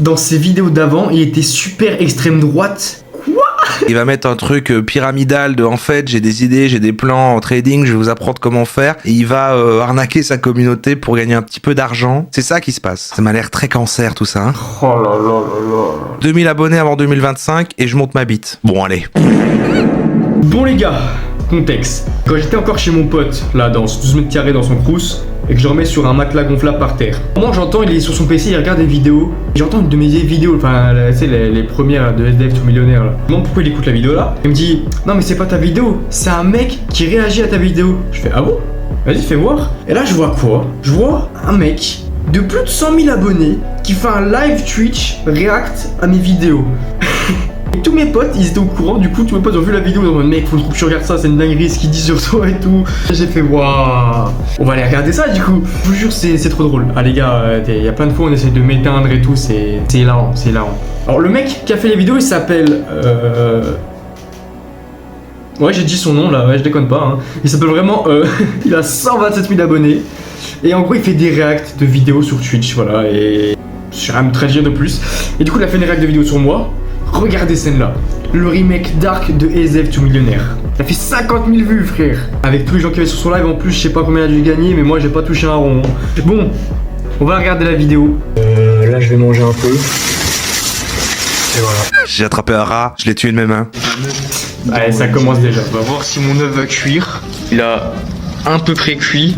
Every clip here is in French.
Dans ses vidéos d'avant, il était super extrême droite. Quoi? Il va mettre un truc pyramidal de en fait j'ai des idées, j'ai des plans en trading, je vais vous apprendre comment faire. Et il va arnaquer sa communauté pour gagner un petit peu d'argent. C'est ça qui se passe. Ça m'a l'air très cancer tout ça. Hein. Oh là là là là. 2000 abonnés avant 2025 et je monte ma bite. Bon allez. Bon les gars, contexte. Quand j'étais encore chez mon pote, là dans 12 mètres carrés dans son crous, et que je remets sur un matelas gonflable par terre. Moi j'entends, il est sur son PC, il regarde des vidéos. J'entends une de mes vieilles vidéos, enfin tu sais les premières de SDF tout millionnaire là. Je me demande pourquoi il écoute la vidéo là. Il me dit non mais c'est pas ta vidéo, c'est un mec qui réagit à ta vidéo. Je fais ah bon? Vas-y fais voir. Et là je vois quoi? Je vois un mec de plus de 100 000 abonnés qui fait un live Twitch react à mes vidéos. Et tous mes potes, ils étaient au courant, du coup tous mes potes ont vu la vidéo, ils ont dit mec faut que tu regardes ça, c'est une dinguerie ce qu'il dit sur toi et tout. J'ai fait waouh, on va aller regarder ça du coup. Je vous jure c'est trop drôle. Ah les gars, il y a plein de fois on essaie de m'éteindre et tout, c'est hilarant, c'est hilarant. Alors le mec qui a fait les vidéos il s'appelle ouais j'ai dit son nom là, ouais je déconne pas hein. Il s'appelle vraiment il a 127 000 abonnés. Et en gros il fait des reacts de vidéos sur Twitch, voilà, et je sais rien très dire de plus. Et du coup il a fait des reacts de vidéos sur moi. Regardez celle-là, le remake Dark de SDF tout millionnaire. Ça fait 50 000 vues frère. Avec tous les gens qui avaient sur son live en plus, je sais pas combien il a dû gagner, mais moi j'ai pas touché un rond. Bon, on va regarder la vidéo. Là je vais manger un peu. Et voilà. J'ai attrapé un rat, je l'ai tué de mes mains. Allez, ça commence déjà. On va voir si mon œuf va cuire. Il a un peu pré-cuit,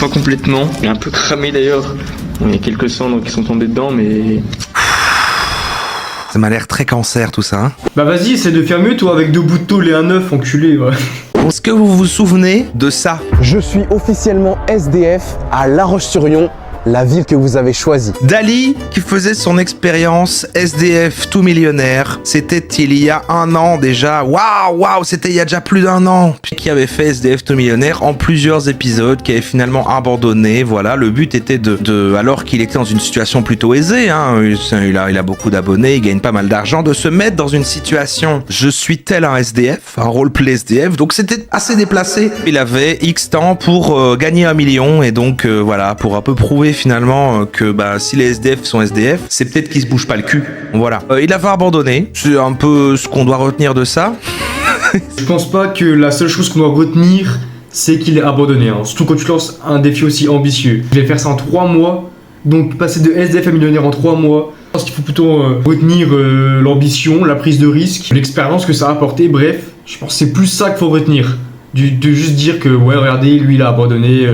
pas complètement. Il est un peu cramé d'ailleurs. Il y a quelques cendres qui sont tombées dedans, mais... Ça m'a l'air très cancer tout ça. Hein. Bah vas-y, essaie de faire mieux toi avec 2 bouts de tôle et un œuf enculé. Ouais. Est-ce que vous vous souvenez de ça? Je suis officiellement SDF à La Roche-sur-Yon, la ville que vous avez choisie. Dali qui faisait son expérience SDF tout millionnaire, c'était il y a un an déjà. Waouh, c'était il y a déjà plus d'un an. Puis qui avait fait SDF tout millionnaire en plusieurs épisodes, qui avait finalement abandonné. Voilà, le but était alors qu'il était dans une situation plutôt aisée, hein, il a beaucoup d'abonnés, il gagne pas mal d'argent, de se mettre dans une situation je suis tel un SDF, un roleplay SDF, donc c'était assez déplacé. Il avait X temps pour gagner 1 million et donc voilà, pour un peu prouver finalement que bah, si les SDF sont SDF, c'est peut-être qu'ils se bougent pas le cul. Voilà. Il avait abandonné. C'est un peu ce qu'on doit retenir de ça. Je pense pas que la seule chose qu'on doit retenir, c'est qu'il est abandonné. Hein. Surtout quand tu lances un défi aussi ambitieux. Je vais faire ça en 3 mois. Donc passer de SDF à millionnaire en 3 mois. Je pense qu'il faut plutôt retenir l'ambition, la prise de risque, l'expérience que ça a apporté. Bref, je pense que c'est plus ça qu'il faut retenir. De juste dire que ouais regardez, lui il a abandonné.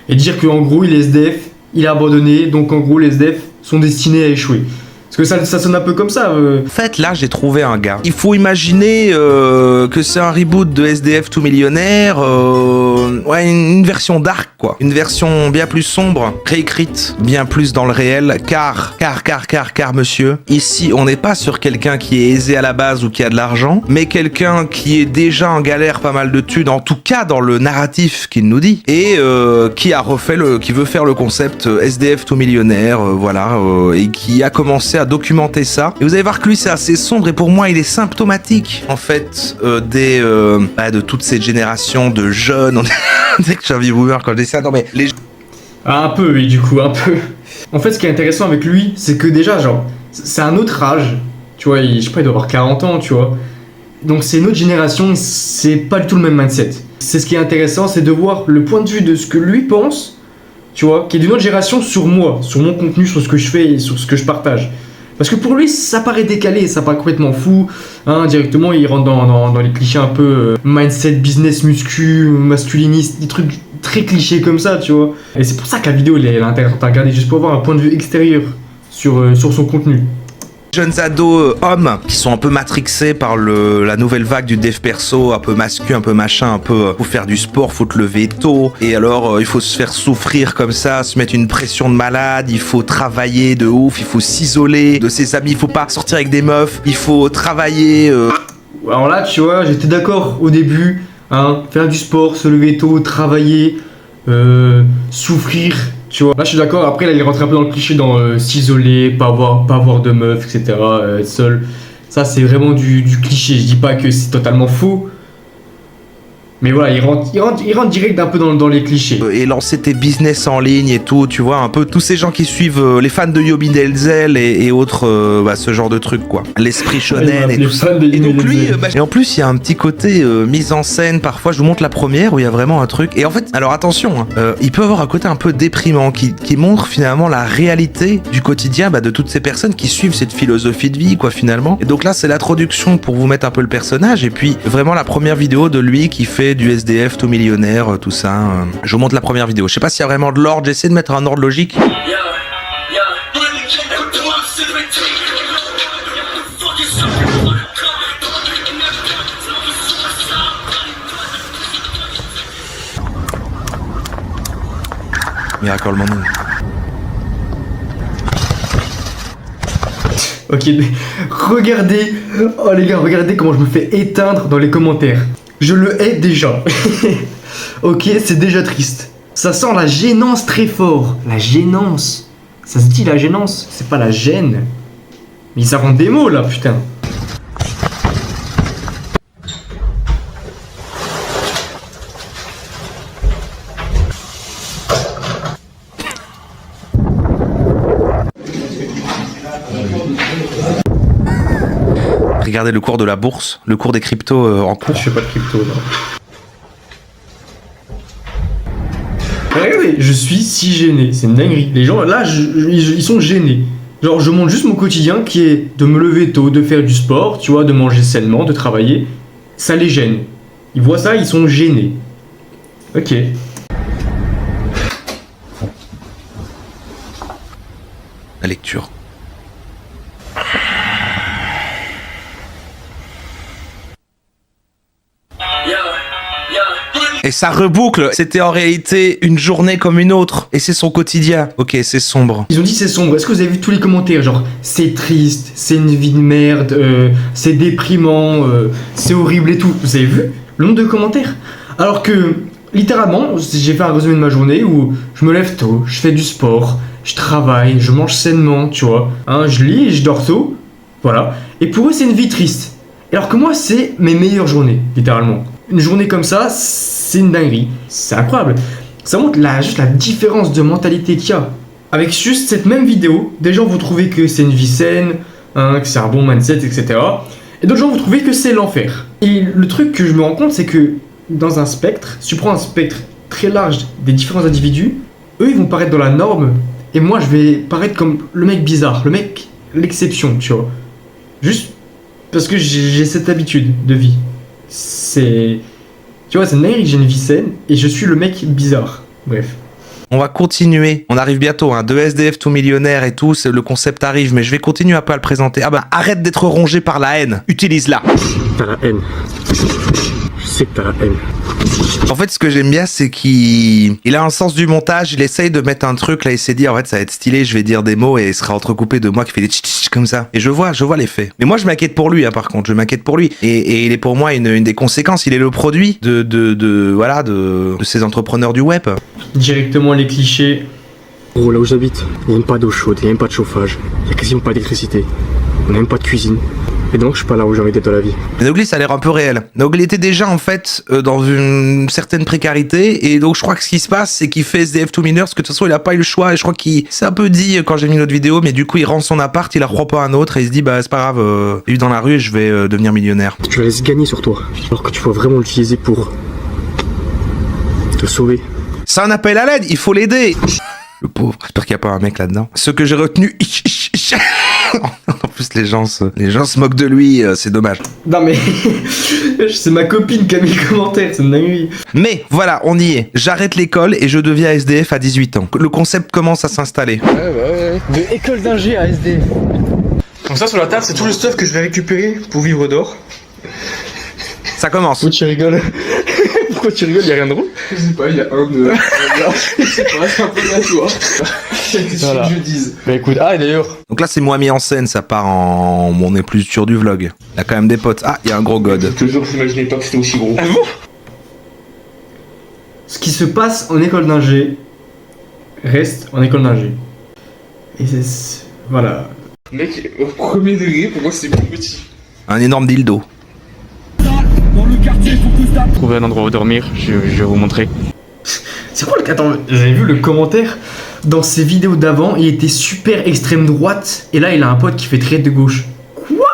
Et dire qu'en gros il est SDF. Il a abandonné, donc en gros les SDF sont destinés à échouer. Parce que ça sonne un peu comme ça. En fait, là, j'ai trouvé un gars. Il faut imaginer que c'est un reboot de SDF tout millionnaire. Ouais, une version dark, quoi. Une version bien plus sombre, réécrite, bien plus dans le réel. Car, monsieur, ici, on n'est pas sur quelqu'un qui est aisé à la base ou qui a de l'argent, mais quelqu'un qui est déjà en galère pas mal de thunes, en tout cas dans le narratif qu'il nous dit, et qui veut faire le concept SDF tout millionnaire, voilà, et qui a commencé à documenter ça. Et vous allez voir que lui, c'est assez sombre, et pour moi, il est symptomatique, en fait, de toute cette génération de jeunes. On dirait que je suis un vieux boomer quand je dis ça. Non, mais les... Un peu, oui, du coup, un peu. En fait, ce qui est intéressant avec lui, c'est que déjà, genre, c'est un autre âge. Tu vois, je sais pas, il doit avoir 40 ans, tu vois. Donc, c'est une autre génération, c'est pas du tout le même mindset. C'est ce qui est intéressant, c'est de voir le point de vue de ce que lui pense, tu vois, qui est d'une autre génération sur moi, sur mon contenu, sur ce que je fais et sur ce que je partage. Parce que pour lui, ça paraît décalé, ça paraît complètement fou. Hein, directement, il rentre dans les clichés un peu mindset, business, muscu, masculiniste, des trucs très clichés comme ça, tu vois. Et c'est pour ça que la vidéo, elle est intéressante à regarder, juste pour avoir un point de vue extérieur sur son contenu. Jeunes ados hommes qui sont un peu matrixés par la nouvelle vague du dev perso, un peu masculin, un peu machin, un peu faut faire du sport, faut te lever tôt, et alors il faut se faire souffrir comme ça, se mettre une pression de malade, il faut travailler de ouf, il faut s'isoler de ses amis, il faut pas sortir avec des meufs, il faut travailler. Alors là, tu vois, j'étais d'accord au début, hein, faire du sport, se lever tôt, travailler, souffrir. Tu vois, là je suis d'accord, après là il rentre un peu dans le cliché dans s'isoler, pas avoir de meuf, etc., être seul. Ça c'est vraiment du cliché, je dis pas que c'est totalement faux. Mais voilà, il rentre direct un peu dans les clichés. Et lancer tes business en ligne et tout, tu vois, un peu tous ces gens qui suivent les fans de Yobi Delzel et autres, ce genre de trucs, quoi. L'esprit shonen et tout ça. Et donc lui, et en plus, il y a un petit côté mise en scène, parfois, je vous montre la première où il y a vraiment un truc. Et en fait, alors attention, hein, il peut avoir un côté un peu déprimant qui montre finalement la réalité du quotidien de toutes ces personnes qui suivent cette philosophie de vie, quoi, finalement. Et donc là, c'est l'introduction pour vous mettre un peu le personnage, et puis vraiment la première vidéo de lui qui fait du SDF tout millionnaire, tout ça. Je vous montre la première vidéo. Je sais pas s'il y a vraiment de l'ordre, j'essaie de mettre un ordre logique. Miracle Morning. Ok, regardez, oh les gars, regardez comment je me fais éteindre dans les commentaires. Je le hais déjà. Ok, c'est déjà triste. Ça sent la gênance très fort. La gênance. Ça se dit la gênance, c'est pas la gêne. Mais ça rend des mots là, putain. Regardez le cours de la bourse, le cours des cryptos en cours. Je fais pas de crypto, non. Regardez, je suis si gêné, c'est une dinguerie. Les gens, là, ils sont gênés. Genre, je montre juste mon quotidien qui est de me lever tôt, de faire du sport, tu vois, de manger sainement, de travailler. Ça les gêne. Ils voient ça, ils sont gênés. Ok. La lecture. Et ça reboucle. C'était en réalité une journée comme une autre. Et c'est son quotidien. Ok, c'est sombre. Ils ont dit c'est sombre. Est-ce que vous avez vu tous les commentaires? Genre, c'est triste, c'est une vie de merde, c'est déprimant, c'est horrible et tout. Vous avez vu le nombre de commentaires? Alors que, littéralement, j'ai fait un résumé de ma journée où je me lève tôt, je fais du sport, je travaille, je mange sainement, tu vois. Hein, je lis et je dors tôt. Voilà. Et pour eux, c'est une vie triste. Alors que moi, c'est mes meilleures journées, littéralement. Une journée comme ça, c'est une dinguerie. C'est incroyable. Ça montre juste la différence de mentalité qu'il y a. Avec juste cette même vidéo, des gens vont trouver que c'est une vie saine, hein, que c'est un bon mindset, etc. Et d'autres gens vont trouver que c'est l'enfer. Et le truc que je me rends compte, c'est que dans un spectre, si tu prends un spectre très large des différents individus, eux, ils vont paraître dans la norme, et moi, je vais paraître comme le mec bizarre, le mec, l'exception, tu vois. Juste parce que j'ai cette habitude de vie. C'est... Tu vois, c'est une dinguerie que j'ai une vie saine et je suis le mec bizarre. Bref. On va continuer. On arrive bientôt, hein. De SDF tout millionnaire et tout, le concept arrive, mais je vais continuer un peu à le présenter. Ah bah, arrête d'être rongé par la haine. Utilise-la. T'as la haine. Je sais que t'as la haine. En fait, ce que j'aime bien, c'est qu'il a un sens du montage. Il essaye de mettre un truc là, il s'est dit en fait ça va être stylé, je vais dire des mots et il sera entrecoupé de moi qui fait des tch comme ça. Et je vois l'effet. Mais moi je m'inquiète pour lui, hein, par contre, je m'inquiète pour lui. Et il est pour moi une des conséquences. Il est le produit de ces entrepreneurs du web. Directement les clichés. Gros, là où j'habite, il n'y a même pas d'eau chaude, il n'y a même pas de chauffage, il n'y a quasiment pas d'électricité, on n'a même pas de cuisine. Et donc je suis pas là où j'ai envie d'être dans la vie. Nogli, ça a l'air un peu réel. Nogli était déjà en fait dans une certaine précarité, et donc je crois que ce qui se passe, c'est qu'il fait SDF tout mineur, parce que de toute façon il a pas eu le choix, et je crois qu'il s'est un peu dit quand j'ai mis notre vidéo, mais du coup il rend son appart, il a croit pas un autre, et il se dit bah c'est pas grave, il vit dans la rue et je vais devenir millionnaire. Tu la laisses gagner sur toi, alors que tu peux vraiment l'utiliser pour te sauver. C'est un appel à l'aide, il faut l'aider. Le pauvre, j'espère qu'il n'y a pas un mec là-dedans. Ce que j'ai retenu... En plus, les gens se moquent de lui, c'est dommage. Non mais... c'est ma copine qui a mis le commentaire, c'est une dinguerie. Mais, voilà, on y est. J'arrête l'école et je deviens SDF à 18 ans. Le concept commence à s'installer. Ouais. De école d'ingé à SDF. Donc ça sur la table, c'est tout le stuff que je vais récupérer pour vivre d'or. Ça commence. Pourquoi tu rigoles? Pourquoi tu rigoles? Y'a rien de drôle? Je sais pas, il y a un de... Je sais pas, c'est un peu aléatoire. Voilà. Que je dise. Bah écoute, ah et d'ailleurs, Donc là, c'est moi mis en scène, ça part en... On est plus sur du vlog. Il y a quand même des potes. Ah, il y a un gros god. toujours j'imaginais pas que c'était aussi gros. Ah bon? Ce qui se passe en école d'ingé reste en école d'ingé. Et c'est... Voilà. Mec, au premier degré, pour moi c'est plus petit. Un énorme dildo. Trouver un endroit où dormir, je vais vous montrer. C'est quoi le... Attends, vous avez vu le commentaire? Dans ses vidéos d'avant, il était super extrême droite, et là il a un pote qui fait très de gauche. Quoi?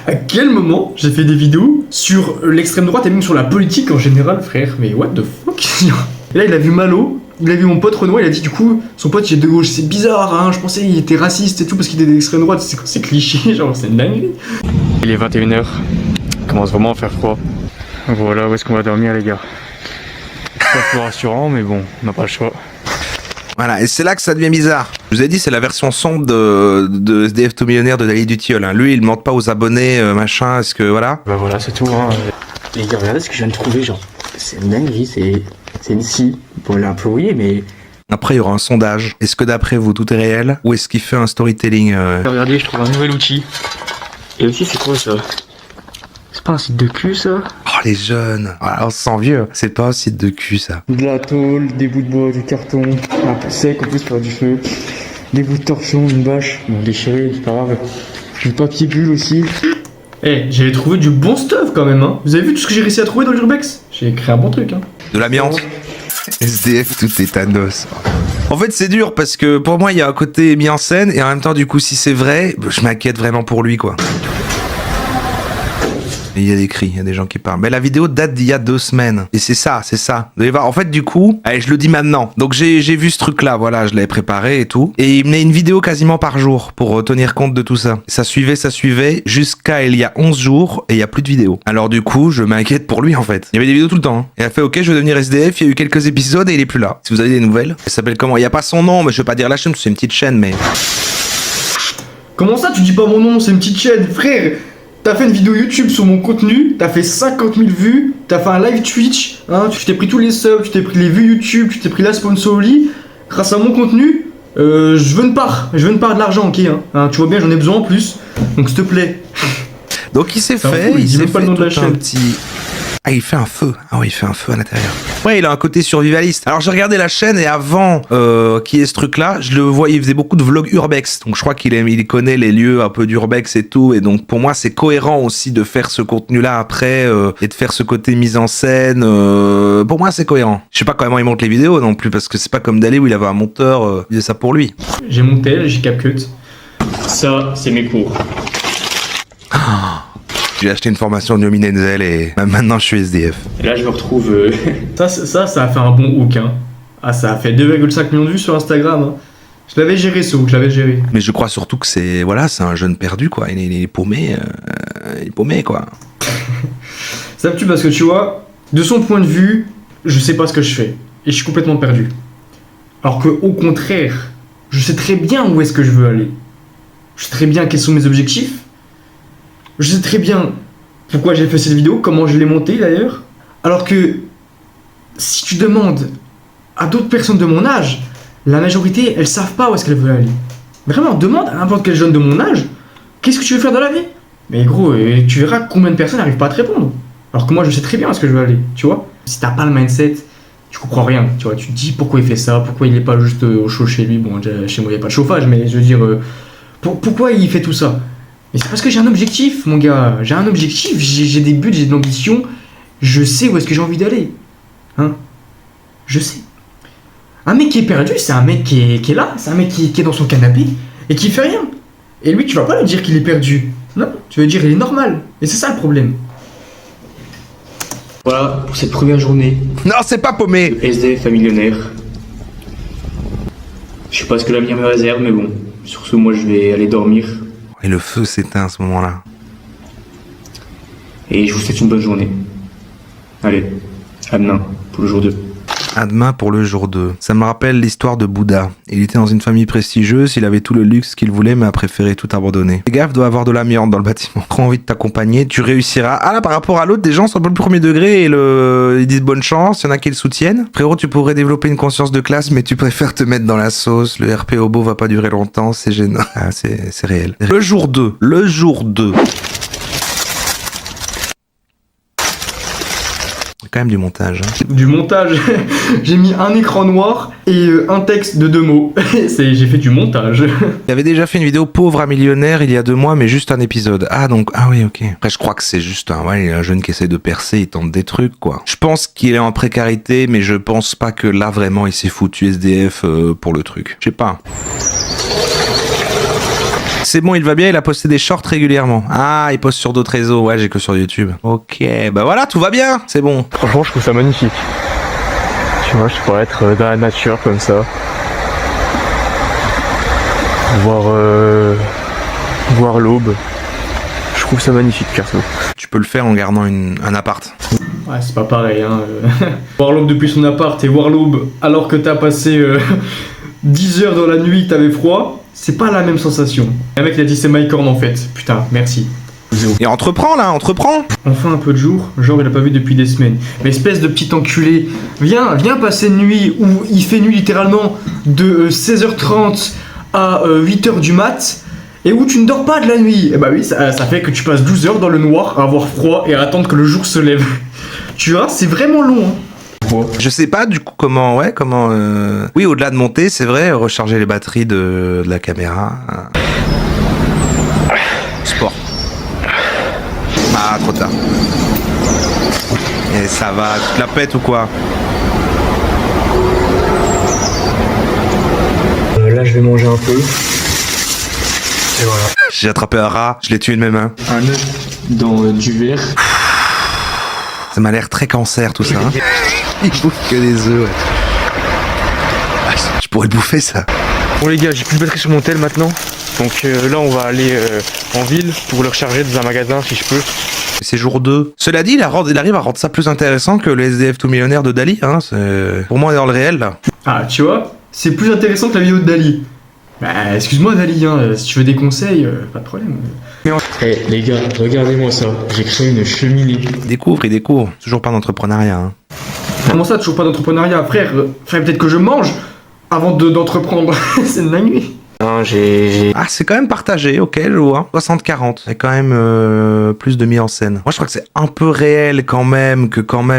À quel moment j'ai fait des vidéos sur l'extrême droite et même sur la politique en général, frère? Mais what the fuck? Et là il a vu Malo, il a vu mon pote Renoir, il a dit du coup, son pote il est de gauche. C'est bizarre, hein, je pensais qu'il était raciste et tout parce qu'il était d'extrême droite. C'est quoi ces clichés? Genre, c'est une dinguerie. Il est 21h, il commence vraiment à faire froid. Voilà où est-ce qu'on va dormir les gars. C'est pas trop rassurant mais bon, on n'a pas le choix. Voilà, et c'est là que ça devient bizarre. Je vous ai dit, c'est la version sombre de SDF tout millionnaire de Dali du Tilleul. Hein. Lui, il mente pas aux abonnés, machin, est-ce que voilà. Bah voilà, c'est tout. Hein. Les gars, regardez ce que je viens de trouver, genre. C'est une dinguerie, c'est une scie. Bon, elle est un peu rouillée, mais. Après, il y aura un sondage. Est-ce que d'après vous, tout est réel? Ou est-ce qu'il fait un storytelling Regardez, je trouve un nouvel outil. Et aussi, c'est quoi ça? C'est pas un site de cul ça? Oh, les jeunes. Voilà, on se sent vieux. C'est pas un site de cul, ça. De la tôle, des bouts de bois, du carton, un peu sec en plus pour faire du feu, des bouts de torchon, une bâche, bon déchiré, c'est pas grave. Du papier bulle aussi. Eh, j'avais trouvé du bon stuff quand même, hein. Vous avez vu tout ce que j'ai réussi à trouver dans l'Urbex? J'ai créé un bon truc, hein. De l'amiante. SDF, tout est Thanos. En fait, c'est dur parce que pour moi, il y a un côté mis en scène et en même temps, du coup, si c'est vrai, je m'inquiète vraiment pour lui, quoi. Et il y a des cris, il y a des gens qui parlent. Mais la vidéo date d'il y a 2 semaines. Et c'est ça, c'est ça. Vous allez voir, en fait, du coup, allez, je le dis maintenant. Donc j'ai vu ce truc-là, voilà, je l'avais préparé et tout. Et il menait une vidéo quasiment par jour pour tenir compte de tout ça. Ça suivait, jusqu'à il y a 11 jours et il y a plus de vidéos. Alors du coup, je m'inquiète pour lui, en fait. Il y avait des vidéos tout le temps. Hein. Et il a fait, ok, je vais devenir SDF, il y a eu quelques épisodes et il est plus là. Si vous avez des nouvelles, elle s'appelle comment? Il y a pas son nom, mais je vais pas dire la chaîne, c'est une petite chaîne, mais... Comment ça, tu dis pas mon nom? C'est une petite chaîne, frère. T'as fait une vidéo YouTube sur mon contenu, t'as fait 50 000 vues, t'as fait un live Twitch, hein, tu t'es pris tous les subs, tu t'es pris les vues YouTube, tu t'es pris la sponsorie. Grâce à mon contenu, je veux une part de l'argent, ok, hein, tu vois bien, j'en ai besoin en plus, donc s'il te plaît. Donc il s'est C'est un fait, fou, il il dit s'est même pas fait le nom de la tout un chaîne. petit... Ah, il fait un feu. Ah oui, il fait un feu à l'intérieur. Ouais, il a un côté survivaliste. Alors j'ai regardé la chaîne et avant qu'il y ait ce truc-là, je le voyais, il faisait beaucoup de vlogs urbex. Donc je crois il connaît les lieux un peu d'urbex et tout. Et donc pour moi, c'est cohérent aussi de faire ce contenu-là après et de faire ce côté mise en scène. Pour moi, c'est cohérent. Je sais pas comment il monte les vidéos non plus parce que c'est pas comme Dali où il avait un monteur, il faisait ça pour lui. J'ai monté, j'ai CapCut. Ça, c'est mes cours. J'ai acheté une formation de Yomi Denzel et maintenant je suis SDF. Et là, je me retrouve... Ça a fait un bon hook, hein. Ah, ça a fait 2,5 millions de vues sur Instagram, hein. Je l'avais géré ce hook, je l'avais géré. Mais je crois surtout que c'est un jeune perdu quoi. Il est paumé, il est paumé quoi. Ça me tue parce que tu vois, de son point de vue, je sais pas ce que je fais. Et je suis complètement perdu. Alors que au contraire, je sais très bien où est-ce que je veux aller. Je sais très bien quels sont mes objectifs. Je sais très bien pourquoi j'ai fait cette vidéo, comment je l'ai montée d'ailleurs. Alors que si tu demandes à d'autres personnes de mon âge, la majorité, elles savent pas où est-ce qu'elles veulent aller. Vraiment, demande à n'importe quel jeune de mon âge, qu'est-ce que tu veux faire dans la vie? Mais gros, tu verras combien de personnes n'arrivent pas à te répondre. Alors que moi, je sais très bien où est-ce que je veux aller, tu vois. Si t'as pas le mindset, tu comprends rien, tu vois. Tu te dis pourquoi il fait ça, pourquoi il est pas juste au chaud chez lui. Bon, déjà, chez moi, il n'y a pas de chauffage, mais je veux dire, pourquoi il fait tout ça? Mais c'est parce que j'ai un objectif, mon gars. J'ai un objectif, j'ai des buts, j'ai de l'ambition. Je sais où est-ce que j'ai envie d'aller. Hein? Je sais. Un mec qui est perdu, c'est un mec qui est là. C'est un mec qui est dans son canapé et qui fait rien. Et lui, tu vas pas lui dire qu'il est perdu. Non, tu vas dire il est normal. Et c'est ça le problème. Voilà, pour cette première journée, Non, c'est pas paumé. SDF à millionnaire. Je sais pas ce que l'avenir me réserve, mais bon. Sur ce, moi, je vais aller dormir. Et le feu s'éteint à ce moment-là. Et je vous souhaite une bonne journée. Allez, à demain pour le jour 2. À demain pour le jour 2. Ça me rappelle l'histoire de Bouddha. Il était dans une famille prestigieuse, il avait tout le luxe qu'il voulait, mais a préféré tout abandonner. Fais gaffe, doit avoir de l'amiante dans le bâtiment. Trop envie de t'accompagner, tu réussiras. Ah là, par rapport à l'autre, des gens sont un peu le premier degré et ils disent bonne chance, il y en a qui le soutiennent. Frérot, tu pourrais développer une conscience de classe, mais tu préfères te mettre dans la sauce. Le RP Hobo va pas durer longtemps, c'est gênant. Ah, c'est réel. Le jour 2. Le jour 2. Quand même du montage. Hein. Du montage. J'ai mis un écran noir et un texte de 2 mots. J'ai fait du montage. Il avait déjà fait une vidéo pauvre à millionnaire il y a 2 mois, mais juste un épisode. Ah donc, ah oui, ok. Après, je crois que c'est juste un jeune qui essaie de percer, il tente des trucs, quoi. Je pense qu'il est en précarité, mais je pense pas que là, vraiment, il s'est foutu SDF pour le truc. Je sais pas. C'est bon, il va bien, il a posté des shorts régulièrement. Ah, il poste sur d'autres réseaux, ouais, j'ai que sur YouTube. Ok, bah voilà, tout va bien, c'est bon. Franchement, je trouve ça magnifique. Tu vois, je pourrais être dans la nature comme ça. Voir l'aube. Je trouve ça magnifique, perso. Tu peux le faire en gardant un appart. Ouais, c'est pas pareil, hein. Voir l'aube depuis son appart et voir l'aube alors que t'as passé 10 heures dans la nuit que t'avais froid, c'est pas la même sensation. Le mec il a dit c'est my corn en fait. Putain, merci. Et entreprends là, entreprends. Enfin un peu de jour, genre il a pas vu depuis des semaines. Mais espèce de petit enculé, viens passer une nuit où il fait nuit littéralement de 16h30 à 8h du mat et où tu ne dors pas de la nuit. Et bah oui, ça fait que tu passes 12 heures dans le noir à avoir froid et à attendre que le jour se lève. Tu vois, c'est vraiment long. Hein. Je sais pas du coup comment. Oui, au-delà de monter, c'est vrai, recharger les batteries de la caméra. Sport. Ah, trop tard. Et ça va, tu te la pètes ou quoi? Là, je vais manger un peu. Et voilà. J'ai attrapé un rat, je l'ai tué de mes mains. Un œuf dans du verre. Ça m'a l'air très cancer tout ça. Hein. Il bouffe que des œufs, ouais. Ah, je pourrais le bouffer ça. Bon les gars, j'ai plus de batterie sur mon tel maintenant. Donc là on va aller en ville pour le recharger dans un magasin si je peux. C'est jour 2. Cela dit, il arrive à rendre ça plus intéressant que le SDF tout millionnaire de Dali. Hein. Pour moi, on est dans le réel là. Ah, tu vois, c'est plus intéressant que la vidéo de Dali. Bah, excuse-moi Dali, hein, si tu veux des conseils, pas de problème. Eh les gars, regardez-moi ça. J'ai créé une cheminée. Il découvre. Toujours pas d'entrepreneuriat. Hein. Comment ça, toujours pas d'entrepreneuriat, frère? Peut-être que je mange avant d'entreprendre. C'est une dinguerie. Non, j'ai... Ah, c'est quand même partagé, ok, je vois. 60-40. C'est quand même plus de mis en scène. Moi, je crois que c'est un peu réel quand même,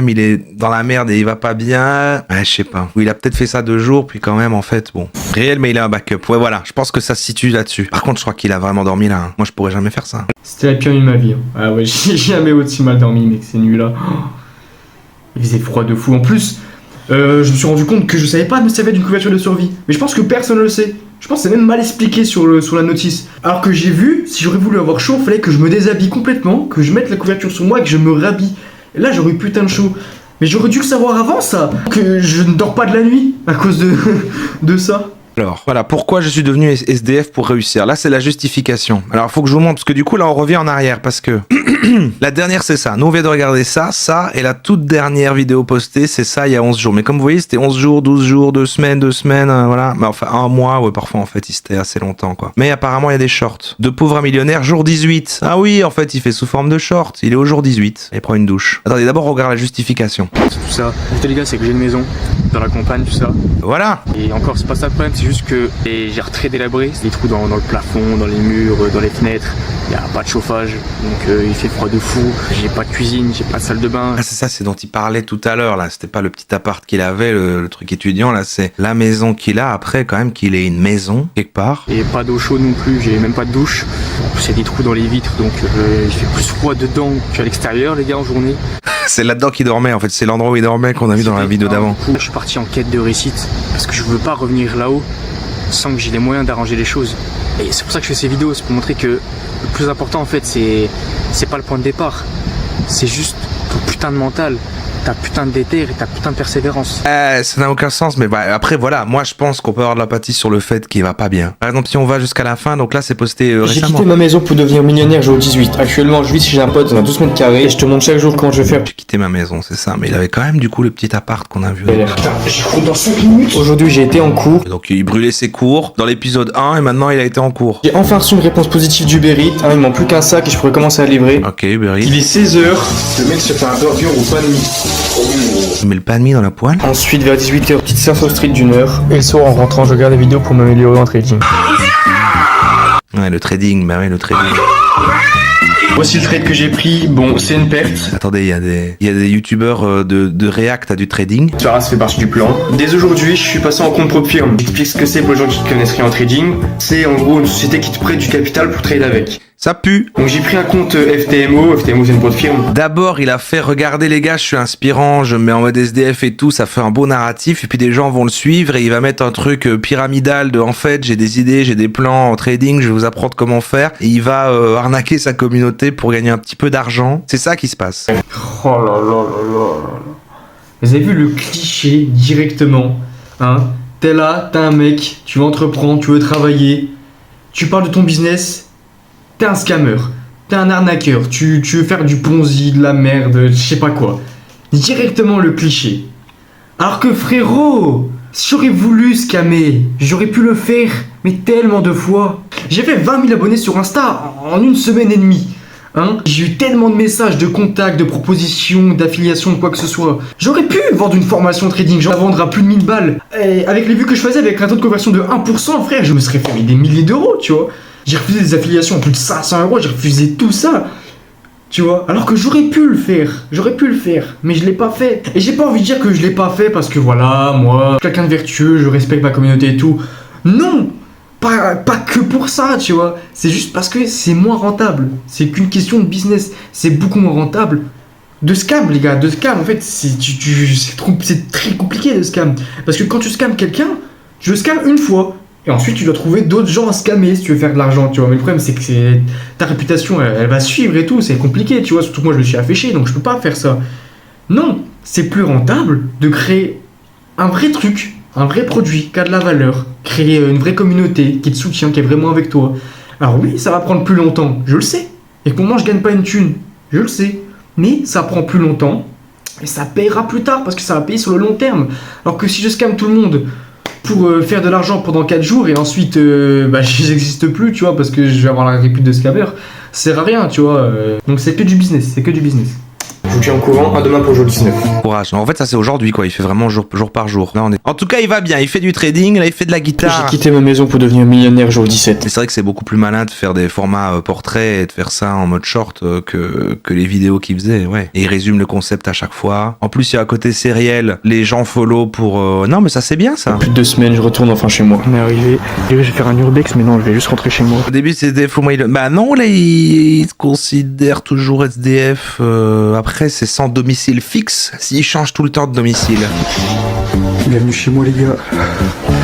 il est dans la merde et il va pas bien. Ouais, je sais pas. Ou il a peut-être fait ça 2 jours, puis quand même, en fait, bon. Réel, mais il a un backup. Ouais, voilà. Je pense que ça se situe là-dessus. Par contre, je crois qu'il a vraiment dormi là. Hein. Moi, je pourrais jamais faire ça. C'était la pire nuit de ma vie. Hein. Ah ouais, j'ai jamais aussi mal dormi, mec, ces nuits-là. Oh. Il faisait froid de fou. En plus, je me suis rendu compte que je savais pas me servir d'une couverture de survie. Mais je pense que personne ne le sait. Je pense que c'est même mal expliqué sur la notice. Alors que j'ai vu, si j'aurais voulu avoir chaud, il fallait que je me déshabille complètement, que je mette la couverture sur moi et que je me rhabille. Et là, j'aurais eu putain de chaud. Mais j'aurais dû le savoir avant ça. Que je ne dors pas de la nuit à cause de ça. Alors, voilà, pourquoi je suis devenu SDF pour réussir. Là, c'est la justification. Alors, il faut que je vous montre, parce que du coup, là, on revient en arrière, parce que la dernière, c'est ça. Nous, on vient de regarder ça, et la toute dernière vidéo postée, c'est ça, il y a 11 jours. Mais comme vous voyez, c'était 11 jours, 12 jours, 2 semaines, voilà. Mais enfin, 1 mois, ouais, parfois, en fait, il s'était assez longtemps, quoi. Mais apparemment, il y a des shorts. De pauvres millionnaires, jour 18. Ah oui, en fait, il fait sous forme de short. Il est au jour 18. Il prend une douche. Attendez, d'abord, on regarde la justification. Tout ça. Les gars, c'est que j'ai une maison dans la campagne, tout ça. Voilà. Et encore, c'est pas ça le problème, c'est juste que j'ai très délabré. C'est des trous dans le plafond, dans les murs, dans les fenêtres. Il n'y a pas de chauffage, donc il fait froid de fou. J'ai pas de cuisine, j'ai pas de salle de bain. Ah, c'est ça, c'est dont il parlait tout à l'heure, là. C'était pas le petit appart qu'il avait, le truc étudiant, là. C'est la maison qu'il a après, quand même, qu'il ait une maison, quelque part. Et pas d'eau chaude non plus, j'ai même pas de douche. En plus, il y a des trous dans les vitres, donc il fait plus froid dedans qu'à l'extérieur, les gars, en journée. C'est là-dedans qu'il dormait, en fait. C'est l'endroit où il dormait qu'on a vu dans la vidéo d'avant. Je suis parti en quête de réussite parce que je veux pas revenir là-haut sans que j'ai les moyens d'arranger les choses. Et c'est pour ça que je fais ces vidéos, c'est pour montrer que le plus important, en fait, c'est pas le point de départ. C'est juste ton putain de mental, ta putain de déter et ta putain de persévérance. Ça n'a aucun sens, mais bah, après, voilà. Moi, je pense qu'on peut avoir de l'empathie sur le fait qu'il va pas bien. Par exemple, si on va jusqu'à la fin, donc là, c'est posté J'ai récemment. quitté ma maison pour devenir millionnaire, j'ai au 18. Actuellement, je vis chez un pote dans un 12 mètres carrés et je te montre chaque jour comment je vais faire. J'ai quitté ma maison, c'est ça. Mais il avait quand même, du coup, le petit appart qu'on a vu. Putain, je cours dans 5 minutes. Aujourd'hui, j'ai été en cours. Donc, il brûlait ses cours dans l'épisode 1 et maintenant, il a été en cours. J'ai enfin reçu une réponse positive d'Uber Eats. Il me manque plus qu'un sac et je pourrais commencer à livrer. Ok, Uber Eats. Il est 16h. Le mec se fait un burger au pain de mie. Il met le pain de mie dans la poêle. Ensuite, vers 18h, petite séance au street d'1 heure. Et le soir, en rentrant, je regarde des vidéos pour m'améliorer en trading. Ouais, le trading, bah ouais, le trading. Voici le trade que j'ai pris. Bon, c'est une perte. Attendez, il y a des youtubeurs de React à du trading. Ça fait partie du plan. Dès aujourd'hui, je suis passé en compte propre firme. J'explique ce que c'est pour les gens qui ne connaissent rien en trading. C'est en gros une société qui te prête du capital pour trade avec. Ça pue. Donc j'ai pris un compte FTMO. FTMO, c'est une propre firme. D'abord, il a fait, regardez les gars, je suis inspirant, je me mets en mode SDF et tout, ça fait un beau narratif, et puis des gens vont le suivre, et il va mettre un truc pyramidal de, en fait, j'ai des idées, j'ai des plans en trading, je vais vous apprendre comment faire, et il va arnaquer sa communauté pour gagner un petit peu d'argent. C'est ça qui se passe. Oh là là là là là. Vous avez vu le cliché directement, hein? T'es là, t'es un mec, tu veux entreprendre, tu veux travailler, tu parles de ton business, t'es un scammer, t'es un arnaqueur, tu veux faire du Ponzi, de la merde, je sais pas quoi. Directement le cliché. Alors que frérot, j'aurais voulu scammer, j'aurais pu le faire, mais tellement de fois. J'ai fait 20 000 abonnés sur Insta en une semaine et demie. Hein, j'ai eu tellement de messages, de contacts, de propositions, d'affiliation, de quoi que ce soit. J'aurais pu vendre une formation trading, j'en vendre à plus de 1000 balles. Et avec les vues que je faisais, avec un taux de conversion de 1%, frère, je me serais fait des milliers d'euros, tu vois. J'ai refusé des affiliations à plus de 500 euros, j'ai refusé tout ça. Tu vois, alors que j'aurais pu le faire, mais je l'ai pas fait. Et j'ai pas envie de dire que je l'ai pas fait parce que voilà, moi, je suis quelqu'un de vertueux, je respecte ma communauté et tout. Non! Pas que pour ça, tu vois. C'est juste parce que c'est moins rentable. C'est qu'une question de business. C'est beaucoup moins rentable. De scam, les gars, de scam. En fait, c'est très compliqué de scam. Parce que quand tu scams quelqu'un, tu le scams une fois. Et ensuite, tu dois trouver d'autres gens à scammer si tu veux faire de l'argent, tu vois. Mais le problème, c'est que ta réputation, elle va suivre et tout. C'est compliqué, tu vois. Surtout que moi, je me suis affiché, donc je peux pas faire ça. Non, c'est plus rentable de créer un vrai truc. Un vrai produit qui a de la valeur, créer une vraie communauté qui te soutient, qui est vraiment avec toi. Alors oui, ça va prendre plus longtemps, je le sais. Et pour moi, je gagne pas une thune, je le sais. Mais ça prend plus longtemps et ça payera plus tard parce que ça va payer sur le long terme. Alors que si je scam tout le monde pour faire de l'argent pendant 4 jours et ensuite je n'existe plus, tu vois, parce que je vais avoir la répute de scammer, ça sert à rien, tu vois. Donc c'est que du business, Je vous tiens au courant, à demain pour jouer le 19. Courage. En fait, ça c'est aujourd'hui quoi. Il fait vraiment jour par jour. Là, En tout cas, il va bien. Il fait du trading. Là, il fait de la guitare. J'ai quitté ma maison pour devenir millionnaire jour 17. C'est vrai que c'est beaucoup plus malin de faire des formats portraits et de faire ça en mode short que les vidéos qu'il faisait. Ouais. Et il résume le concept à chaque fois. En plus, il y a un côté sériel. Les gens follow pour. Non, mais ça c'est bien ça. Plus de 2 semaines, je retourne enfin chez moi. On est arrivé. Je vais faire un urbex, mais non, je vais juste rentrer chez moi. Au début, c'était fou. Bah non, là, il se considère toujours SDF. Après, c'est sans domicile fixe. S'il change tout le temps de domicile. Bienvenue chez moi, les gars.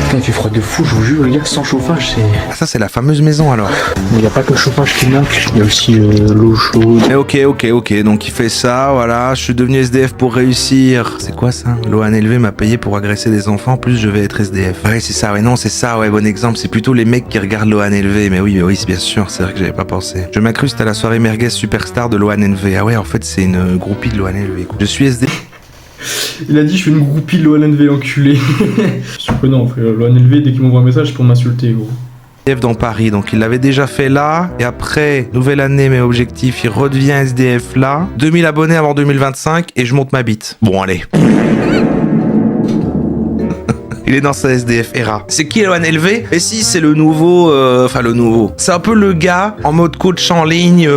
Putain, il fait froid de fou, je vous jure, les gars, sans chauffage, c'est. Ah, ça, c'est la fameuse maison alors. Il n'y a pas que le chauffage qui manque, il y a aussi l'eau chaude. Et ok. Donc, il fait ça, voilà. Je suis devenu SDF pour réussir. C'est quoi ça? Loan élevé m'a payé pour agresser des enfants. En plus, je vais être SDF. Ouais, c'est ça. Ouais, non, c'est ça. Ouais, bon exemple. C'est plutôt les mecs qui regardent Loan élevé. Mais oui, c'est bien sûr. C'est vrai que j'avais pas pensé. Je m'incruste à la soirée merguez superstar de Loan élevé. Ah ouais, en fait, c'est une groupie de Loan élevé. Je suis SDF. Il a dit je suis une groupie de l'ONLV enculé. Surprenant frère, l'ONLV dès qu'il m'envoie un message c'est pour m'insulter gros. SDF dans Paris, donc il l'avait déjà fait là, et après, nouvelle année, mes objectifs, il redevient SDF là, 2000 abonnés avant 2025, et je monte ma bite. Bon allez. Il est dans sa SDF era. C'est qui Loan élevé? Et si c'est le nouveau, le nouveau. C'est un peu le gars en mode coach en ligne,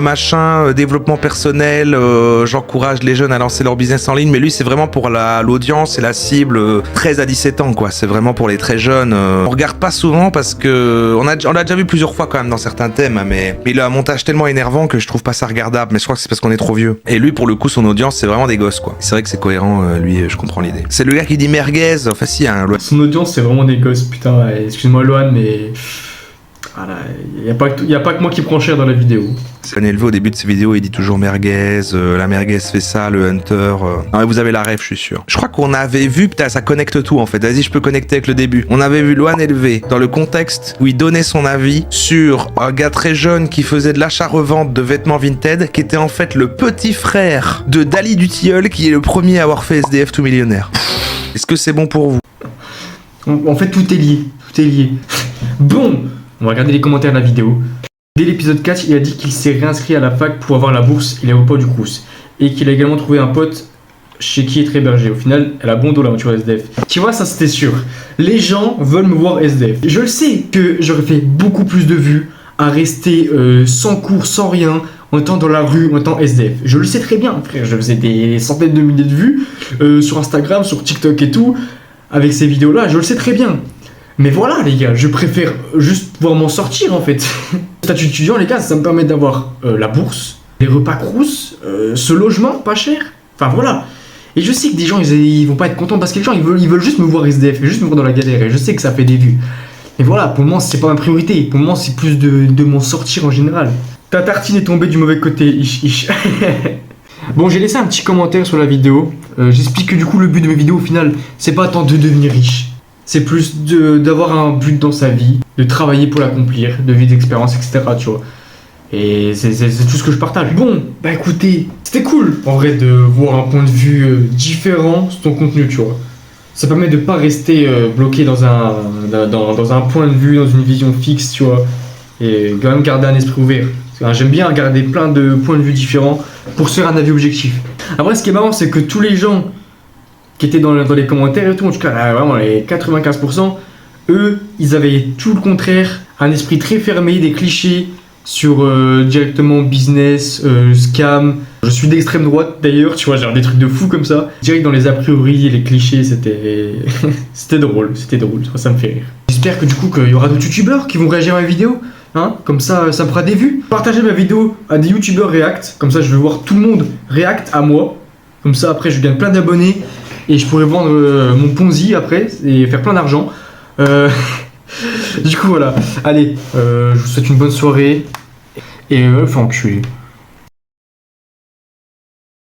développement personnel. J'encourage les jeunes à lancer leur business en ligne, mais lui c'est vraiment pour l'audience et la cible 13 à 17 ans quoi. C'est vraiment pour les très jeunes. On regarde pas souvent parce que on l'a déjà vu plusieurs fois quand même dans certains thèmes, mais il a un montage tellement énervant que je trouve pas ça regardable. Mais je crois que c'est parce qu'on est trop vieux. Et lui pour le coup son audience c'est vraiment des gosses quoi. C'est vrai que c'est cohérent. Lui je comprends l'idée. C'est le gars qui dit merguez. Enfin si hein. Son audience c'est vraiment des gosses, putain, excuse-moi Loan mais... Voilà, y a pas que moi qui prends cher dans la vidéo. Loan élevé au début de ses vidéos il dit toujours merguez, la merguez fait ça, le hunter... Non mais vous avez la ref je suis sûr. Je crois qu'on avait vu, putain ça connecte tout en fait, vas-y je peux connecter avec le début. On avait vu Loan élevé dans le contexte où il donnait son avis sur un gars très jeune qui faisait de l'achat-revente de vêtements Vinted, qui était en fait le petit frère de Dali du Tilleul qui est le premier à avoir fait SDF tout millionnaire. Est-ce que c'est bon pour vous? En fait, tout est lié. Bon, on va regarder les commentaires de la vidéo. Dès l'épisode 4, il a dit qu'il s'est réinscrit à la fac pour avoir la bourse et les repas du Crous. Et qu'il a également trouvé un pote chez qui être hébergé. Au final, elle a bon dos l'aventure SDF. Tu vois, ça c'était sûr. Les gens veulent me voir SDF. Je le sais que j'aurais fait beaucoup plus de vues à rester sans cours, sans rien, en étant dans la rue, en étant SDF. Je le sais très bien, frère. Je faisais des centaines de milliers de vues sur Instagram, sur TikTok et tout, avec ces vidéos-là. Je le sais très bien. Mais voilà, les gars, je préfère juste pouvoir m'en sortir, en fait. Statut étudiant, les gars, ça me permet d'avoir la bourse, les repas crous, ce logement pas cher. Enfin, voilà. Et je sais que des gens, ils vont pas être contents parce que les gens, ils veulent juste me voir SDF, juste me voir dans la galère. Et je sais que ça fait des vues. Mais voilà, pour le moment, c'est pas ma priorité. Pour le moment, c'est plus de m'en sortir en général. Ta tartine est tombée du mauvais côté, ich. Bon, j'ai laissé un petit commentaire sur la vidéo. J'explique que du coup, le but de mes vidéos, au final, c'est pas tant de devenir riche. C'est plus d'avoir un but dans sa vie, de travailler pour l'accomplir, de vivre d'expérience, etc. Tu vois. Et c'est tout ce que je partage. Bon, bah écoutez, c'était cool en vrai de voir un point de vue différent sur ton contenu, tu vois. Ça permet de pas rester bloqué dans un point de vue, dans une vision fixe, tu vois. Et quand même garder un esprit ouvert. J'aime bien regarder plein de points de vue différents pour se faire un avis objectif. Après, ce qui est marrant, c'est que tous les gens qui étaient dans les commentaires et tout, en tout cas, vraiment les 95%, eux, ils avaient tout le contraire, un esprit très fermé, des clichés sur directement business, scam. Je suis d'extrême droite d'ailleurs, tu vois, genre des trucs de fou comme ça. Direct dans les a priori et les clichés, c'était c'était drôle, ça me fait rire. J'espère que du coup, qu'il y aura d'autres youtubeurs qui vont réagir à ma vidéo. Hein, comme ça, ça me fera des vues. Partagez ma vidéo à des youtubeurs react, comme ça je vais voir tout le monde react à moi. Comme ça après je gagne plein d'abonnés et je pourrais vendre mon Ponzi après et faire plein d'argent. Du coup voilà, allez, je vous souhaite une bonne soirée et faut enculer.